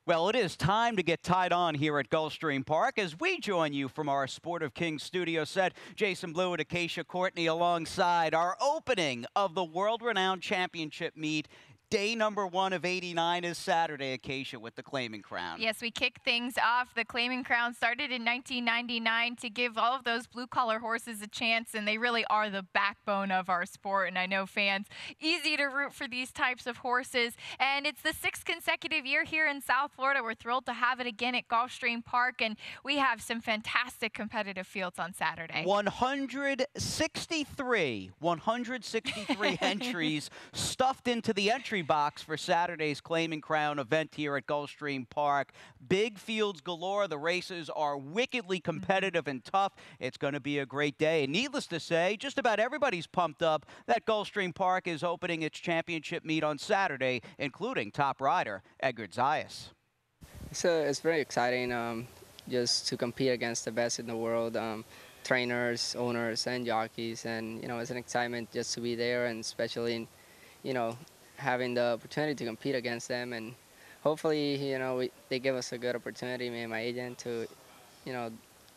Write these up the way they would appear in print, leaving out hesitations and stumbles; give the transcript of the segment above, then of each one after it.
Well, it is time to get tied on here at Gulfstream Park as we join you from our Sport of Kings studio set. Jason Blue and Acacia Courtney alongside our opening of the world-renowned championship meet. Day number 1 of 89 is Saturday, Acacia, with the Claiming Crown. Yes, we kick things off. The Claiming Crown started in 1999 to give all of those blue-collar horses a chance, and they really are the backbone of our sport. And I know fans, easy to root for these types of horses. And it's the 6th consecutive year here in South Florida. We're thrilled to have it again at Gulfstream Park, and we have some fantastic competitive fields on Saturday. 163 entries stuffed into the entry box for Saturday's Claiming Crown event here at Gulfstream Park. Big fields galore. The races are wickedly competitive and tough. It's going to be a great day. And needless to say, just about everybody's pumped up that Gulfstream Park is opening its championship meet on Saturday, including top rider Edgar Zayas. It's very exciting just to compete against the best in the world, trainers, owners, and jockeys. And, it's an excitement just to be there, and especially, having the opportunity to compete against them. And hopefully, they give us a good opportunity, me and my agent, to,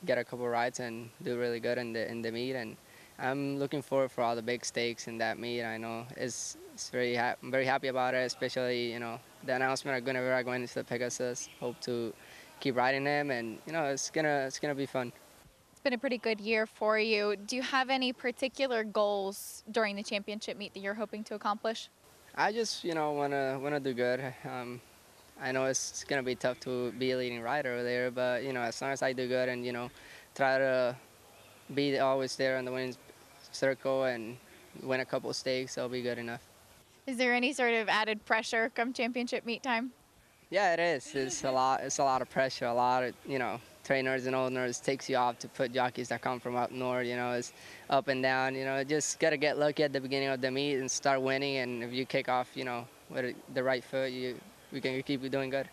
get a couple rides and do really good in the meet. And I'm looking forward for all the big stakes in that meet. I know I'm very happy about it, especially, the announcement of Guinevere going into the Pegasus. Hope to keep riding them, and, it's gonna be fun. It's been a pretty good year for you. Do you have any particular goals during the championship meet that you're hoping to accomplish? I just, wanna do good. I know it's gonna be tough to be a leading rider there, but as long as I do good and try to be always there in the winning circle and win a couple stakes, I'll be good enough. Is there any sort of added pressure come championship meet time? Yeah, it is. It's a lot of pressure. A lot of trainers and owners takes you off to put jockeys that come from up north. It's up and down. Just gotta get lucky at the beginning of the meet and start winning. And if you kick off, with the right foot, we can keep doing good.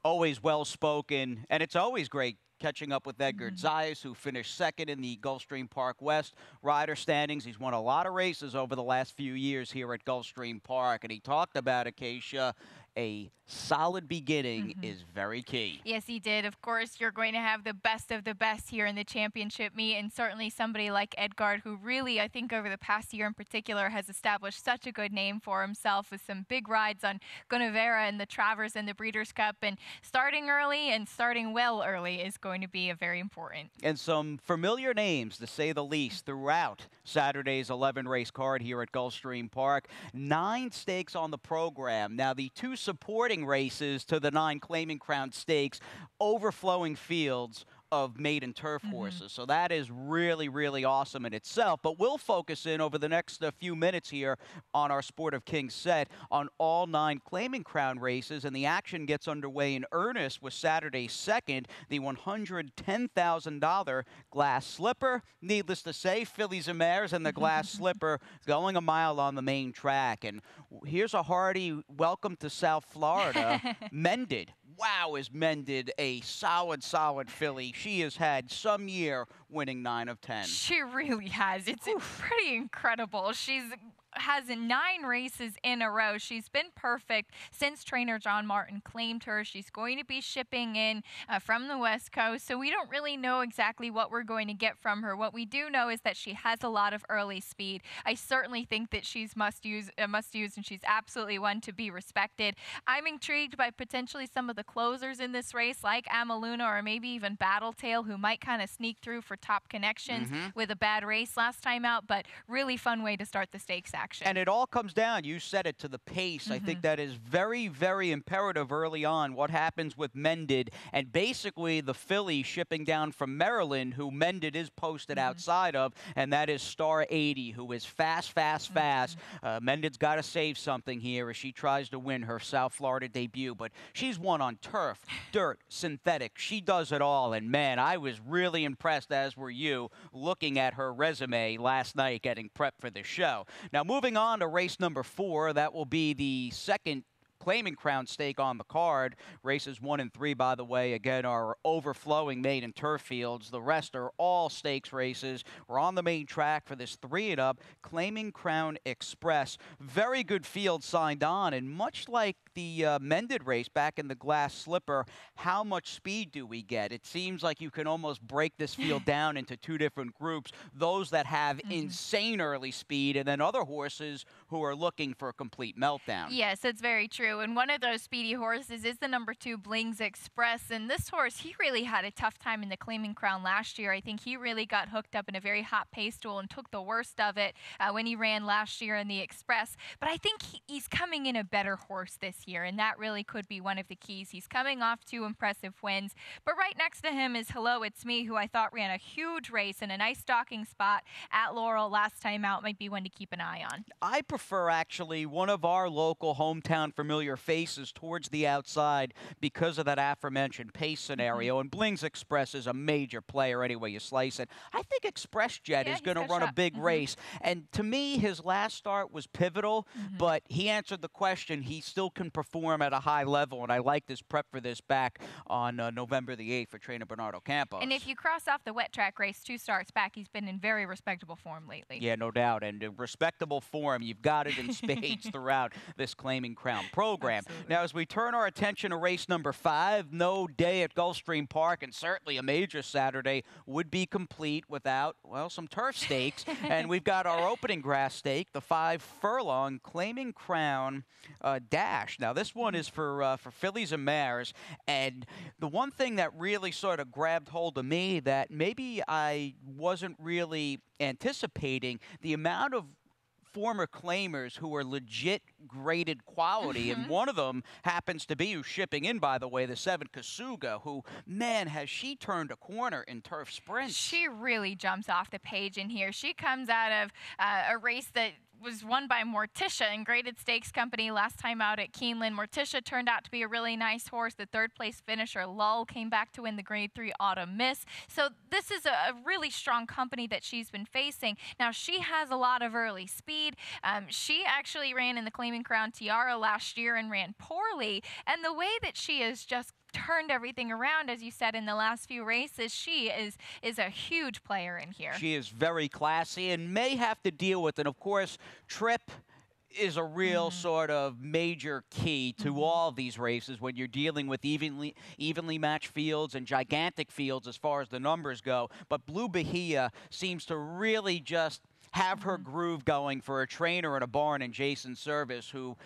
Always well-spoken, and it's always great catching up with Edgar Zayas, who finished 2nd in the Gulfstream Park West rider standings. He's won a lot of races over the last few years here at Gulfstream Park, and he talked about, Acacia, a solid beginning is very key. Yes, he did. Of course, you're going to have the best of the best here in the championship meet, and certainly somebody like Edgar, who really, I think over the past year in particular, has established such a good name for himself with some big rides on Guinevere and the Travers and the Breeders' Cup. And starting early and starting well early is going to be very important. And some familiar names, to say the least, throughout Saturday's 11-race card here at Gulfstream Park. 9 stakes on the program. Now, the 2 supporting races to the 9 Claiming Crown stakes, overflowing fields of maiden turf horses. So that is really, really awesome in itself. But we'll focus in over the next few minutes here on our Sport of Kings set on all 9 Claiming Crown races, and the action gets underway in earnest with Saturday's 2nd, the $110,000 Glass Slipper. Needless to say, fillies and mares and the Glass Slipper going a mile on the main track. And here's a hearty welcome to South Florida. Mended. Wow, is Mended a solid filly. She has had some year winning 9 of 10. She really has. It's pretty incredible. She's has 9 races in a row. She's been perfect since trainer John Martin claimed her. She's going to be shipping in from the West Coast, so we don't really know exactly what we're going to get from her. What we do know is that she has a lot of early speed. I certainly think that she's must-use, and she's absolutely one to be respected. I'm intrigued by potentially some of the closers in this race, like Amaluna or maybe even Battletail, who might kind of sneak through for top connections with a bad race last time out, but really fun way to start the stakes action. And it all comes down, you said it, to the pace. I think that is very, very imperative early on, what happens with Mended. And basically the filly shipping down from Maryland, who Mended is posted outside of, and that is Star 80, who is fast. Mended's got to save something here as she tries to win her South Florida debut. But she's won on turf, dirt, synthetic. She does it all. And, man, I was really impressed, as were you, looking at her resume last night getting prepped for the show. Now, moving on to race number 4, that will be the 2nd Claiming Crown stake on the card. Races 1 and 3, by the way, again, are overflowing maiden turf fields. The rest are all stakes races. We're on the main track for this 3-and-up Claiming Crown Express. Very good field signed on, and much like the Mended race back in the glass slipper, how much speed do we get? It seems like you can almost break this field down into two different groups, those that have insane early speed and then other horses who are looking for a complete meltdown. Yes, it's very true. And one of those speedy horses is the number 2 Blings Express. And this horse, he really had a tough time in the Claiming Crown last year. I think he really got hooked up in a very hot pace duel and took the worst of it when he ran last year in the Express. But I think he's coming in a better horse this year, and that really could be one of the keys. He's coming off 2 impressive wins. But right next to him is Hello, It's Me, who I thought ran a huge race in a nice stalking spot at Laurel last time out. Might be one to keep an eye on. I prefer actually one of our local hometown familiar faces towards the outside because of that aforementioned pace scenario. And Blings Express is a major player any way you slice it. I think Express Jet is going to run a big race. And to me, his last start was pivotal, but he answered the question. He still can perform at a high level, and I like this prep for this back on November the 8th for trainer Bernardo Campos. And if you cross off the wet track race 2 starts back, he's been in very respectable form lately. Yeah, no doubt. And in respectable form, you've got it in spades throughout this Claiming Crown program. Absolutely. Now, as we turn our attention to race number 5, no day at Gulfstream Park, and certainly a major Saturday would be complete without, well, some turf stakes. And we've got our opening grass stake, the 5-furlong Claiming Crown Dash. Now, this one is for fillies and mares. And the one thing that really sort of grabbed hold of me that maybe I wasn't really anticipating, the amount of former claimers who are legit graded quality, and one of them happens to be who's shipping in, by the way, the 7 Kasuga, who, man, has she turned a corner in turf sprints. She really jumps off the page in here. She comes out of a race that was won by Morticia in Graded Stakes Company last time out at Keeneland. Morticia turned out to be a really nice horse. The 3rd place finisher, Lull, came back to win the Grade 3 Autumn Miss. So this is a really strong company that she's been facing. Now, she has a lot of early speed. She actually ran in the Claiming Crown Tiara last year and ran poorly. And the way that she is just turned everything around, as you said, in the last few races, she is a huge player in here. She is very classy and may have to deal with it. Of course, trip is a real sort of major key to all these races when you're dealing with evenly matched fields and gigantic fields as far as the numbers go. But Blue Bahia seems to really just have her groove going for a trainer in a barn in Jason Service, who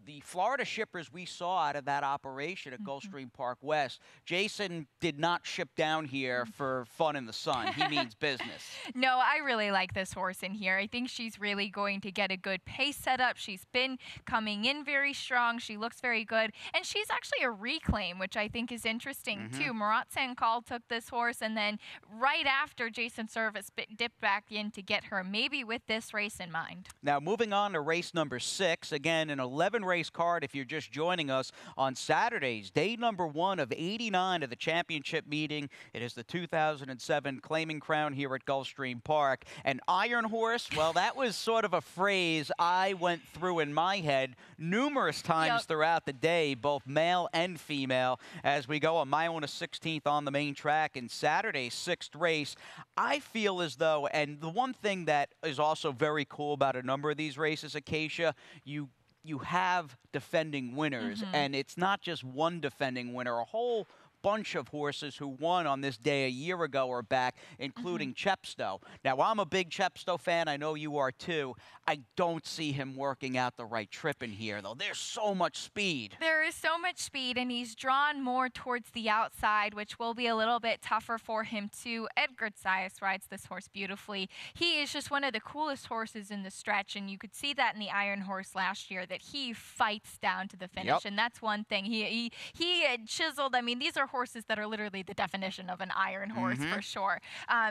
the Florida shippers we saw out of that operation at Gulfstream Park West, Jason did not ship down here for fun in the sun. He means business. No, I really like this horse in here. I think she's really going to get a good pace set up. She's been coming in very strong. She looks very good. And she's actually a reclaim, which I think is interesting, too. Murat Sankal took this horse, and then right after, Jason Service dipped back in to get her, maybe with this race in mind. Now, moving on to race number 6, again, an 11-race card if you're just joining us on Saturdays. Day number 1 of 89 of the championship meeting. It is the 2007 Claiming Crown here at Gulfstream Park. An Iron Horse, well, that was sort of a phrase I went through in my head numerous times throughout the day, both male and female, as we go a mile and a 16th on the main track in Saturday's 6th race. I feel as though, and the one thing that is also very cool about a number of these races, Acacia, you have defending winners, and it's not just one defending winner. A whole bunch of horses who won on this day a year ago are back, including Chepstow. Now, I'm a big Chepstow fan. I know you are too. I don't see him working out the right trip in here, though. There's so much speed. There is so much speed, and he's drawn more towards the outside, which will be a little bit tougher for him, too. Edgar Zayas rides this horse beautifully. He is just one of the coolest horses in the stretch, and you could see that in the Iron Horse last year, that he fights down to the finish, and that's one thing. He chiseled. I mean, these are horses that are literally the definition of an Iron Horse for sure.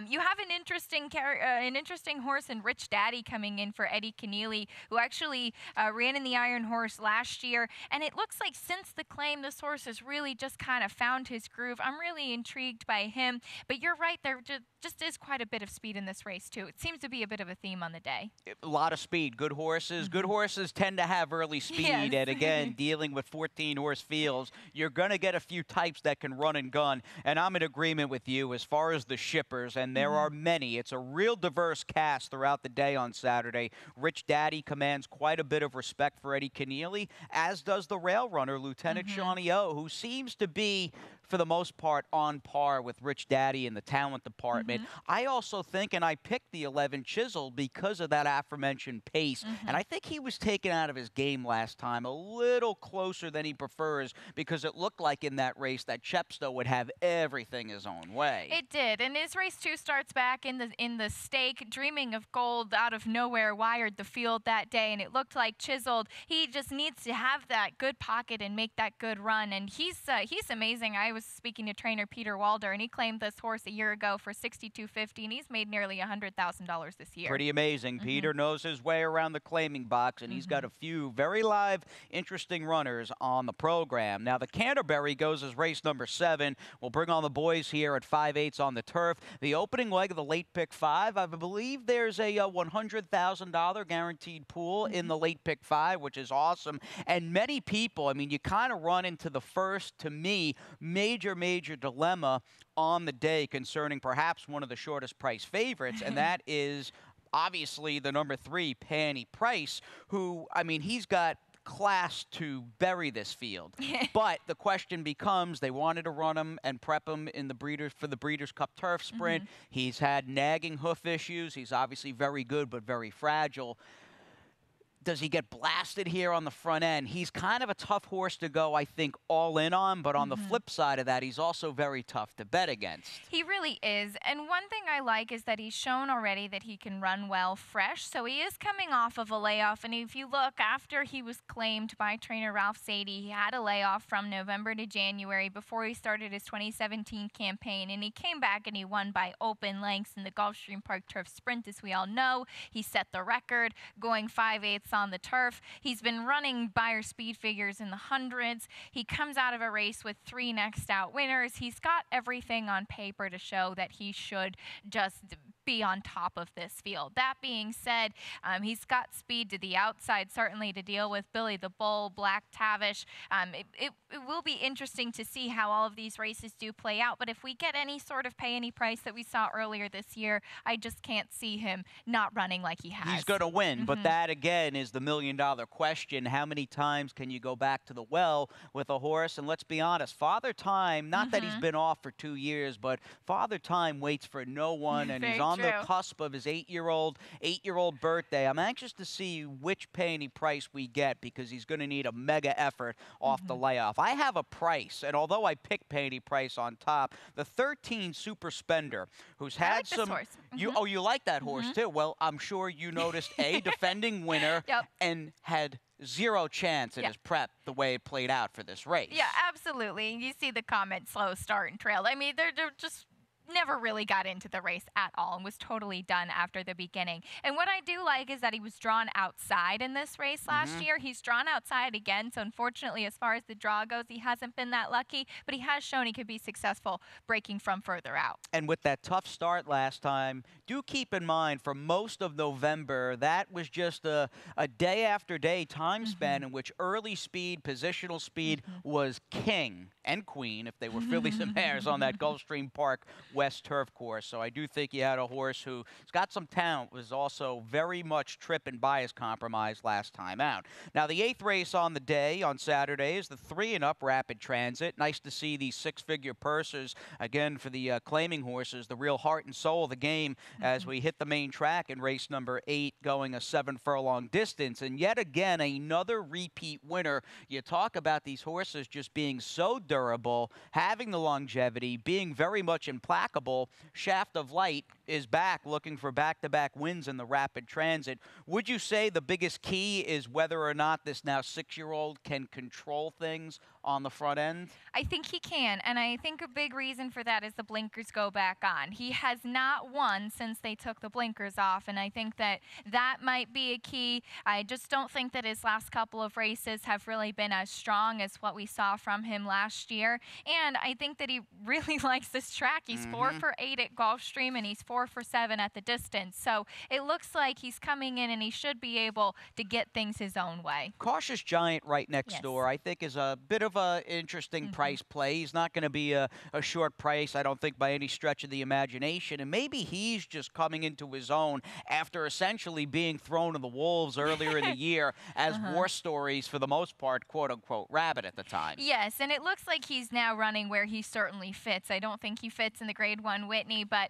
You have an interesting horse in Rich Daddy coming in for Eddie Keneally, who actually ran in the Iron Horse last year. And it looks like since the claim, this horse has really just kind of found his groove. I'm really intrigued by him. But you're right, there just is quite a bit of speed in this race, too. It seems to be a bit of a theme on the day. A lot of speed. Good horses. Good horses tend to have early speed. And again, dealing with 14-horse fields, you're going to get a few types that can can run and gun. And I'm in agreement with you as far as the shippers, and there are many. It's a real diverse cast throughout the day on Saturday. Rich Daddy commands quite a bit of respect for Eddie Keneally, as does the rail runner, Lieutenant Shawnee O, who seems to be, for the most part, on par with Rich Daddy in the talent department. I also think, and I picked the 11 Chisel because of that aforementioned pace, and I think he was taken out of his game last time a little closer than he prefers, because it looked like in that race that Chepstow would have everything his own way. It did, and his race 2 starts back in the stake. Dreaming of Gold out of nowhere wired the field that day, and it looked like Chiseled. He just needs to have that good pocket and make that good run, and he's amazing. I was speaking to trainer Peter Walder, and he claimed this horse a year ago for $62.50, and he's made nearly $100,000 this year. Pretty amazing. Peter knows his way around the claiming box, and he's got a few very live, interesting runners on the program. Now, the Canterbury goes as race number 7. We'll bring on the boys here at 5/8 on the turf. The opening leg of the late pick 5, I believe there's a $100,000 guaranteed pool in the late pick 5, which is awesome. And many people, I mean, you kind of run into the first, to me, major dilemma on the day concerning perhaps one of the shortest price favorites, and that is obviously the number 3, Penny Price, who, I mean, he's got class to bury this field. But the question becomes, they wanted to run him and prep him in the Breeders' Cup Turf Sprint. He's had nagging hoof issues. He's obviously very good but very fragile. Does he get blasted here on the front end? He's kind of a tough horse to go, I think, all in on, but on the flip side of that, he's also very tough to bet against. He really is, and one thing I like is that he's shown already that he can run well fresh, so he is coming off of a layoff, and if you look, after he was claimed by trainer Ralph Sadie, he had a layoff from November to January before he started his 2017 campaign, and he came back and he won by open lengths in the Gulfstream Park Turf Sprint, as we all know. He set the record, going 5/8 on the turf. He's been running Beyer speed figures in the hundreds. He comes out of a race with 3 next out winners. He's got everything on paper to show that he should just be on top of this field. That being said, he's got speed to the outside, certainly, to deal with Billy the Bull, Black Tavish. It will be interesting to see how all of these races do play out, but if we get any sort of pay any price that we saw earlier this year, I just can't see him not running like he has. He's going to win, but that, again, is the million-dollar question. How many times can you go back to the well with a horse? And let's be honest, Father Time, not that he's been off for 2 years, but Father Time waits for no one, and he's on the cusp of his 8-year-old birthday. I'm anxious to see which Penny Price we get, because he's going to need a mega effort off the layoff. I have a price, and although I picked Penny Price on top, the 13 Super Spender, who's had I like this horse. You like that horse too? Well, I'm sure you noticed a defending winner and had zero chance in his prep the way it played out for this race. Yeah, absolutely. You see the comment, slow start and trail. I mean, they're just never really got into the race at all and was totally done after the beginning. And what I do like is that he was drawn outside in this race last year. He's drawn outside again, so unfortunately, as far as the draw goes, he hasn't been that lucky, but he has shown he could be successful breaking from further out. And with that tough start last time, do keep in mind, for most of November, that was just a day after day time span in which early speed, positional speed was king and queen, if they were fillies and mares, on that Gulfstream Park West turf course. So I do think you had a horse who's got some talent, was also very much trip and bias compromised last time out. Now, the 8th race on the day on Saturday is the 3-and-up Rapid Transit. Nice to see these 6-figure purses again for the claiming horses, the real heart and soul of the game, as we hit the main track in race number 8, going a 7-furlong distance. And yet again, another repeat winner. You talk about these horses just being so durable, having the longevity, being very much implacable. Shaft of Light is back, looking for back-to-back wins in the Rapid Transit. Would you say the biggest key is whether or not this now 6-year-old can control things on the front end? I think he can, and I think a big reason for that is the blinkers go back on. He has not won since they took the blinkers off, and I think that that might be a key. I just don't think that his last couple of races have really been as strong as what we saw from him last last year. And I think that he really likes this track. He's 4 for 8 at Gulfstream, and he's 4 for 7 at the distance. So it looks like he's coming in, and he should be able to get things his own way. Cautious Giant right next door, I think, is a bit of an interesting price play. He's not going to be a short price, I don't think, by any stretch of the imagination. And maybe he's just coming into his own after essentially being thrown to the wolves earlier in the year as war stories, for the most part, quote-unquote, rabbit at the time. Yes, and it looks like he's now running where he certainly fits. I don't think he fits in the Grade 1 Whitney, but,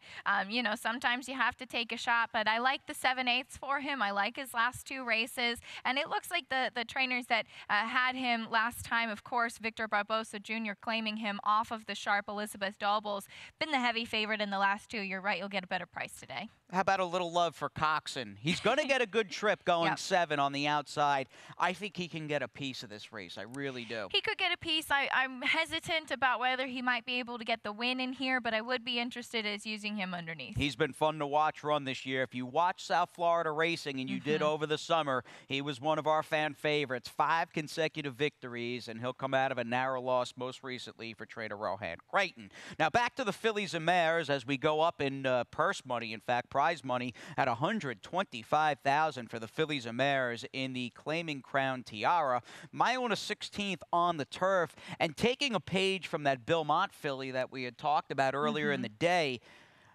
you know, sometimes you have to take a shot. But I like the 7/8 for him. I like his last 2 races. And it looks like the trainers that had him last time, of course, Victor Barbosa Jr. claiming him off of the sharp Elizabeth Dobles, been the heavy favorite in the last 2. You're right, you'll get a better price today. How about a little love for Coxon? He's going to get a good trip going 7 on the outside. I think he can get a piece of this race. I really do. He could get a piece. I'm hesitant about whether he might be able to get the win in here, but I would be interested as using him underneath. He's been fun to watch run this year. If you watch South Florida racing, and you did over the summer, he was one of our fan favorites. 5 consecutive victories, and he'll come out of a narrow loss most recently for trainer Rohan Creighton. Now back to the fillies and mares as we go up in purse money, in fact, prize money at $125,000 for the fillies and mares in the Claiming Crown Tiara. My own a 16th on the turf, and taking a page from that Belmont filly that we had talked about earlier in the day.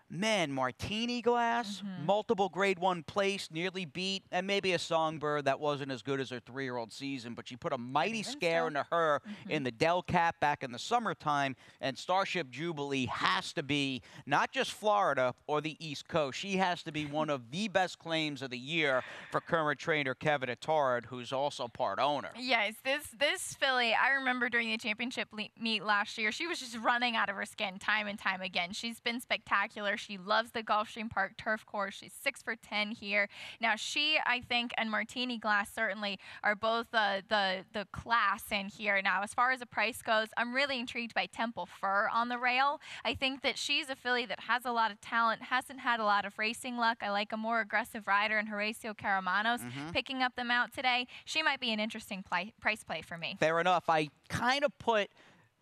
Man, Martini Glass, multiple Grade 1 place, nearly beat, and maybe a Songbird that wasn't as good as her 3-year-old season, but she put a mighty scare into her in the Del Cap back in the summertime, and Starship Jubilee has to be not just Florida or the East Coast. She has to be one of the best claims of the year for current trainer Kevin Attard, who's also part owner. Yes, this filly, I remember during the championship meet last year, she was just running out of her skin time and time again. She's been spectacular. She loves the Gulfstream Park turf course. She's 6 for 10 here. Now, she, I think, and Martini Glass certainly are both the class in here. Now, as far as the price goes, I'm really intrigued by Temple Fur on the rail. I think that she's a filly that has a lot of talent, hasn't had a lot of racing luck. I like a more aggressive rider in Horacio Caramanos picking up them out today. She might be an interesting price play for me. Fair enough. I kind of put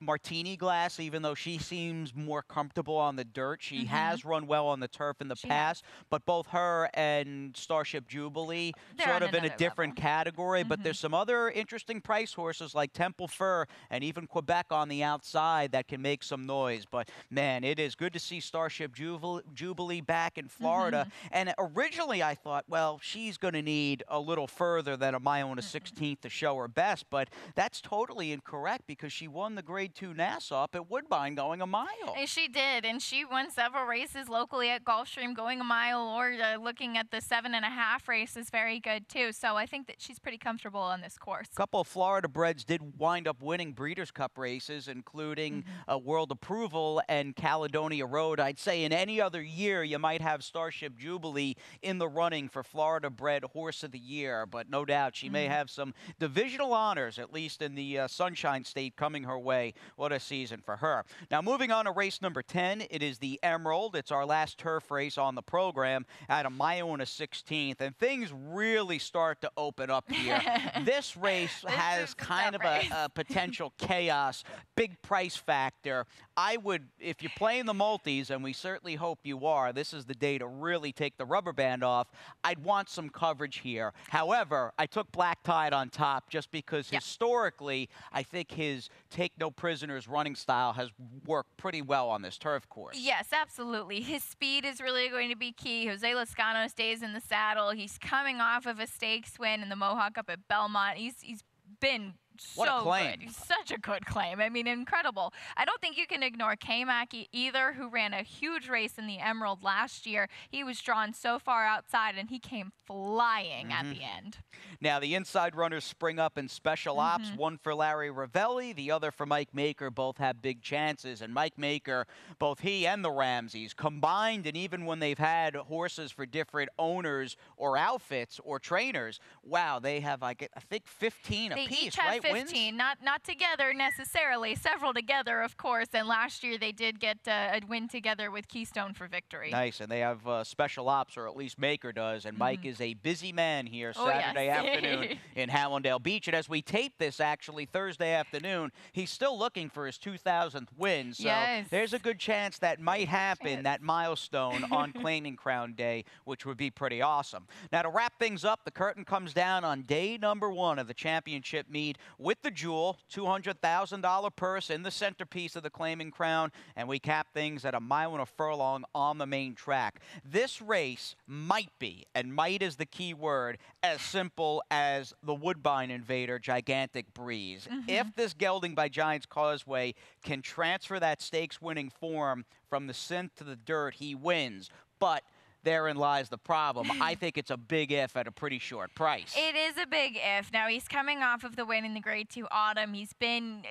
Martini Glass, even though she seems more comfortable on the dirt. She has run well on the turf in the past, but both her and Starship Jubilee sort of in a different category. But there's some other interesting price horses like Temple Fur and even Quebec on the outside that can make some noise. But, man, it is good to see Starship Jubilee back in Florida. And originally I thought, well, she's going to need a little further than a mile and a 16th to show her best. But that's totally incorrect because she won the Grade 2 Nassau up at Woodbine going a mile. And she did, and she won several races locally at Gulfstream going a mile, or looking at the 7.5 race is very good too. So I think that she's pretty comfortable on this course. A couple of Florida breds did wind up winning Breeders' Cup races, including World Approval and Caledonia Road. I'd say in any other year you might have Starship Jubilee in the running for Florida bred Horse of the Year, but no doubt she may have some divisional honors, at least in the Sunshine State, coming her way. What a season for her. Now, moving on to race number 10, it is the Emerald. It's our last turf race on the program at a mile and a 16th, and things really start to open up here. This race has kind of a potential chaos, big price factor. I would, if you're playing the multis, and we certainly hope you are, this is the day to really take the rubber band off. I'd want some coverage here. However, I took Black Tide on top just because historically, I think his take no prisoners running style has worked pretty well on this turf course. Yes, absolutely. His speed is really going to be key. Jose Logano stays in the saddle. He's coming off of a stakes win in the Mohawk up at Belmont. He's been What a claim. good. He's such a good claim. I mean, incredible. I don't think you can ignore K-Mac either, who ran a huge race in the Emerald last year. He was drawn so far outside, and he came flying at the end. Now, the inside runners spring up in special ops, one for Larry Ravelli, the other for Mike Maker. Both have big chances, and Mike Maker, both he and the Ramseys combined, and even when they've had horses for different owners or outfits or trainers, wow, they have, I think, 15 apiece, right? 15, not together necessarily, several together, of course. And last year they did get a win together with Keystone for victory. Nice, and they have special ops, or at least Maker does, and Mike is a busy man here Saturday afternoon in Hallandale Beach. And as we tape this, actually, Thursday afternoon, he's still looking for his 2,000th win. So there's a good chance that might happen, that milestone on Claiming Crown Day, which would be pretty awesome. Now, to wrap things up, the curtain comes down on day number 1 of the championship meet with the Jewel, $200,000 purse in the centerpiece of the Claiming Crown, and we cap things at a mile and a furlong on the main track. This race might be, and might is the key word, as simple as the Woodbine Invader Gigantic Breeze. If this gelding by Giants Causeway can transfer that stakes-winning form from the synth to the dirt, he wins. But therein lies the problem. I think it's a big if at a pretty short price. It is a big if. Now, he's coming off of the win in the Grade 2 Autumn. He's been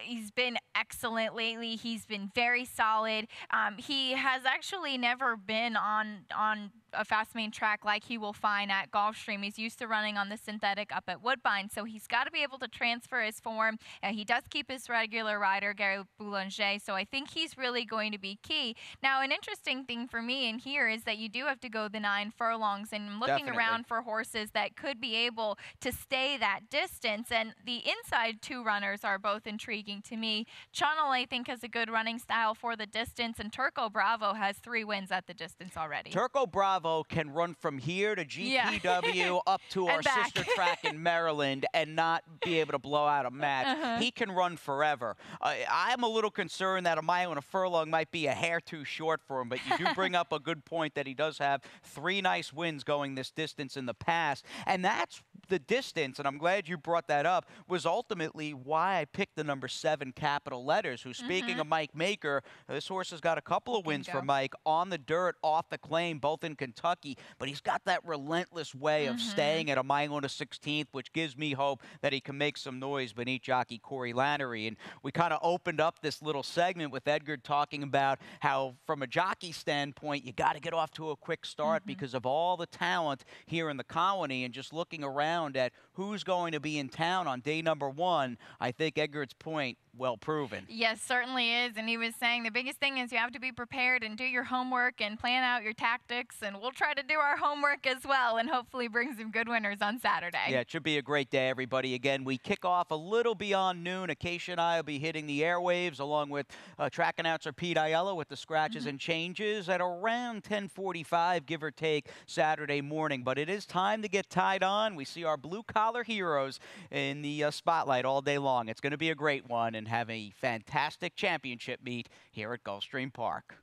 excellent lately. He's been very solid. He has actually never been on a fast main track like he will find at Gulfstream. He's used to running on the synthetic up at Woodbine, so he's got to be able to transfer his form. He does keep his regular rider, Gary Boulanger, so I think he's really going to be key. Now, an interesting thing for me in here is that you do have to go the 9 furlongs, and I'm looking around for horses that could be able to stay that distance, and the inside 2 runners are both intriguing to me. Channel, I think, has a good running style for the distance, and Turco Bravo has 3 wins at the distance already. Turco Bravo can run from here to GPW up to our sister track in Maryland and not be able to blow out a match. He can run forever. I'm a little concerned that a mile and a furlong might be a hair too short for him, but you do bring up a good point that he does have 3 nice wins going this distance in the past, and that's the distance, and I'm glad you brought that up, was ultimately why I picked the number 7, Capital Letters, who, speaking of Mike Maker, this horse has got a couple of wins for Mike on the dirt, off the claim, both in Kentucky, but he's got that relentless way of staying at a mile and a 16th, which gives me hope that he can make some noise beneath jockey Corey Lannery. And we kind of opened up this little segment with Edgar talking about how, from a jockey standpoint, you got to get off to a quick start because of all the talent here in the colony, and just looking around at who's going to be in town on day number 1, I think Edgar's point well proven. Yes, certainly is. And he was saying the biggest thing is you have to be prepared and do your homework and plan out your tactics. And we'll try to do our homework as well and hopefully bring some good winners on Saturday. Yeah, it should be a great day, everybody. Again, we kick off a little beyond noon. Acacia and I will be hitting the airwaves along with track announcer Pete Aiello with the scratches and changes at around 10:45, give or take, Saturday morning. But it is time to get tied on. We see our blue-collar heroes in the spotlight all day long. It's going to be a great one, and have a fantastic championship meet here at Gulfstream Park.